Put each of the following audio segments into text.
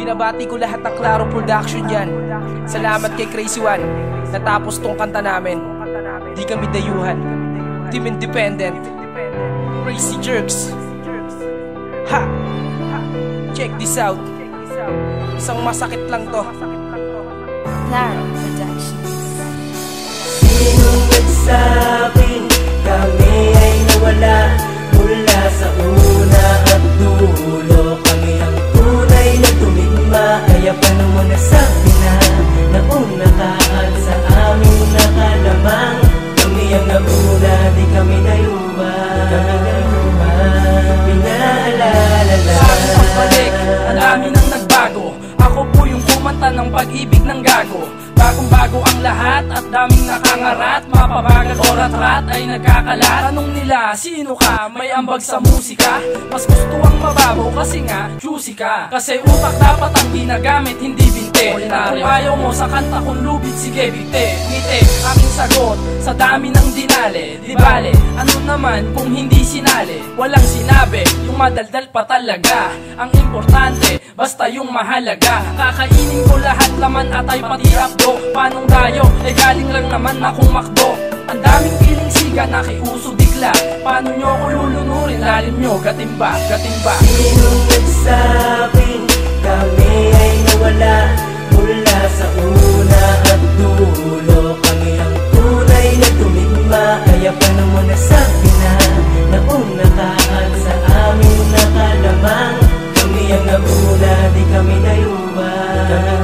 Binabati ko lahat ng Claro Production dyan. Salamat kay Crazy One. Natapos tong kanta namin. Di kami dayuhan. Team Independent. Crazy Jerks. Ha! Check this out. Isang masakit lang to. Claro Production. Sinong nagsabing kami ay nawala mula sa una at dulo? Kami ang tunay na tumigma, kaya paano mo nasabi na naong nakaan sa aming nakalamang? Kami ang nauna, di kami dayuhan. Pinaalala lang. Sa aking pagbalik, ang dami nang nagbago. Ako po yung kumanta ng pag-ibig ng gago. Bagong-bago ang lahat at daming nakangarat. Mapabagat o rat-rat ay nagkakalat. Tanong nila, sino ka? May ambag sa musika? Mas gusto ang mababaw kasi nga juicy ka. Kasi utak dapat ang ginagamit, hindi binte. Kung ayaw mo sa kanta kong lubid, sige bite. Ngiti, aking sagot sa dami ng dinali. Di bale, ano naman kung hindi sinali? Walang sinabi, yung madaldal pa talaga. Ang importante, basta yung mahalaga. Kakainin ko lahat laman at ay pati abdo. Panong dayo, eh galing lang naman akong makdo. Ang daming piling siga, nakiuso bigla. Paano nyo ko lulunurin? Lalim nyo, gatimba, gatimba. Sinong nagsabing kami ay nawala mula sa una at dulo? Kami ang tunay na tumigma, kaya paano mo nasabi na naong nakaan sa aming nakalamang? Kami ang nauna, di kami dayuhan.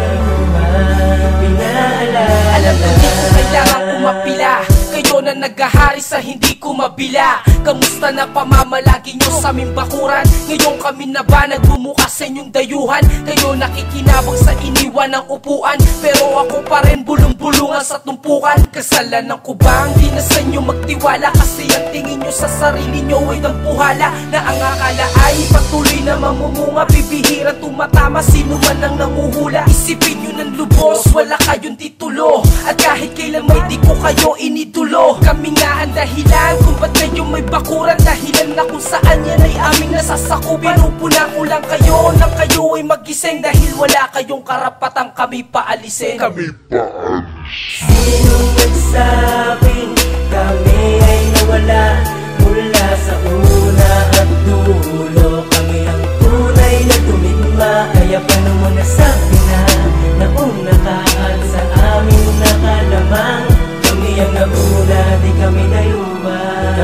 Alam ko di ko kailangan kumapila. Kayo na naghahari sa hindi ko mabila. Kamusta na pamamalagi nyo sa aming bakuran? Ngayon kami na ba nagbumukas sa inyong dayuhan? Kayo nakikinabang sa iniwan ng upuan, pero ako pa rin bulong-bulungan sa tumpukan. Kasalanan ko ba ang di na sa inyo magtiwala? Kasi ang tingin nyo sa sarili nyo ay dampuhala, na ang akala ay patuloy na mamumunga. Bibihirang tumatama, sino man ang nanguhula. Isipin nyo ng lubos, wala kayong titulo. At kahit kailan may di ko kayo inidulo. Kami nga ang dahilan kung ba't kayo may bakuran. Dahilan na kung saan yan ay aming nasasakupan. Pinupuna ko lang kayo nang kayo ay magising, dahil wala kayong karapatang kami paalisin. Sinong nagsabing kami ay nawala mula sa una at dulo? Kami ang tunay na tumigma, kaya paano mo nasabi na naong nakaan sa aming nakalamang? Kami ang nauna, di kami dayuhan.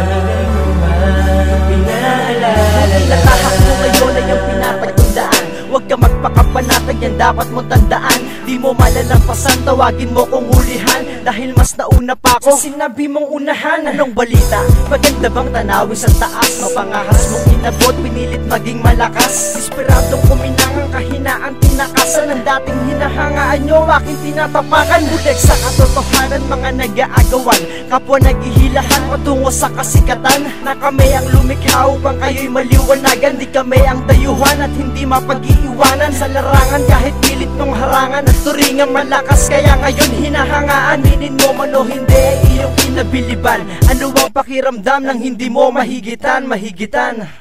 Pinaalala lang. Nakahak mo kayo na yung pinapagtundaan. Huwag ka magpakapanatag, yan dapat mo tandaan. Di mo malalampasan, tawagin mo kong hulihan. Dahil mas nauna pa ako sa sinabi mong unahan. Anong balita? Maganda bang tanawin sa taas? Mapangahas mong inabot, pinilit maging malakas. Desperadong kuminang ang kahinaan, tinakasan ang dating hinahangaan nyo, aking tinatapakan. Bulag sa katotohanan, mga nag-aagawan, kapwa naghihilahan patungo sa kasikatan. Na kami ang lumikha upang kayo'y maliwanagan. Di kami ang dayuhan at hindi mapag-iiwanan. Sa larangan kahit pilit nung harangan, at turingang malakas kaya ngayon hinahangaan. Minin mo man o hindi, iyong kinabiliban. Ano ang pakiramdam ng hindi mo mahigitan?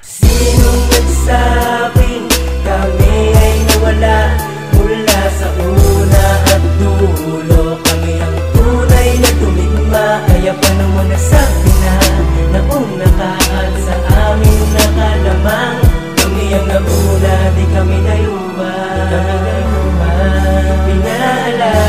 Sinong nagsabing kami ay nawala mula sa una at dulo? Kami ang tunay na tumigma, kaya paano mo nasabi na naong nakaan sa aming nakalamang? Kami ang nauna, di kami dayuhan.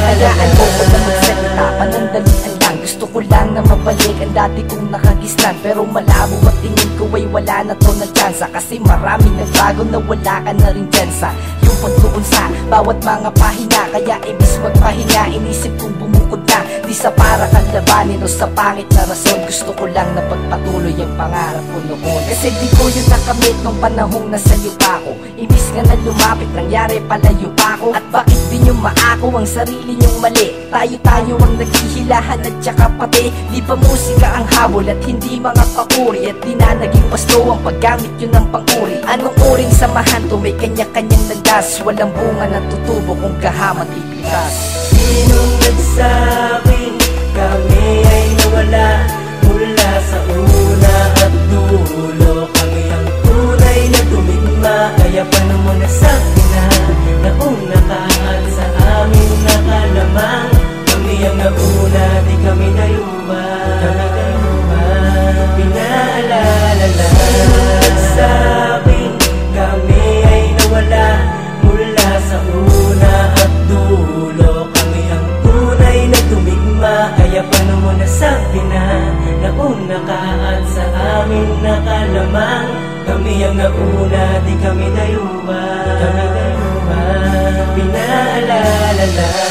Hayaan mo ko na magsalita, panandalian lang. Gusto ko lang na mabalik ang dati kong nakagisnan, pero malabo at tingin ko ay wala na to na tsansa. Kasi marami nagbago na wala ka na rin dyan sa yung pagtuon sa bawat mga pahina. Kaya ibis magpahinga, inisip kong bumukod na, di sa para kang labanin o sa pangit na rason. Gusto ko lang na pagpatuloy ang pangarap ko noon. Kasi di ko yun nakamit nung panahong nasa'yo pa ako. Ibis nga na lumapit, nangyari palayo pa ako. At bakit di nyo maako ang sarili nyong mali? Tayo ang naghihilahan at saka pati di pa musika ang habol at hindi mga papuri. At di na naging pasto ang paggamit yun ng panguri. Anong uring samahan to, may kanya-kanyang landas. Walang bunga na tutubo kung gahaman ipitas. Sinong nagsabing kami ay nawala mula sa una at dulo? Kami ang tunay na tumigma, tumigma. Kaya paano mo nasabi na nauna ka at sa amin nakalamang? Kami ang nauna, di kami dayuma. Pinaalala lang. Nagsabing kami ay nawala mula sa una at dulo. Kami ang tunay na tumigma. Kaya paano mo nasabi na nauna ka at sa amin nakalamang? Kami ang nauna, di kami dayuma. Pinaalala lang.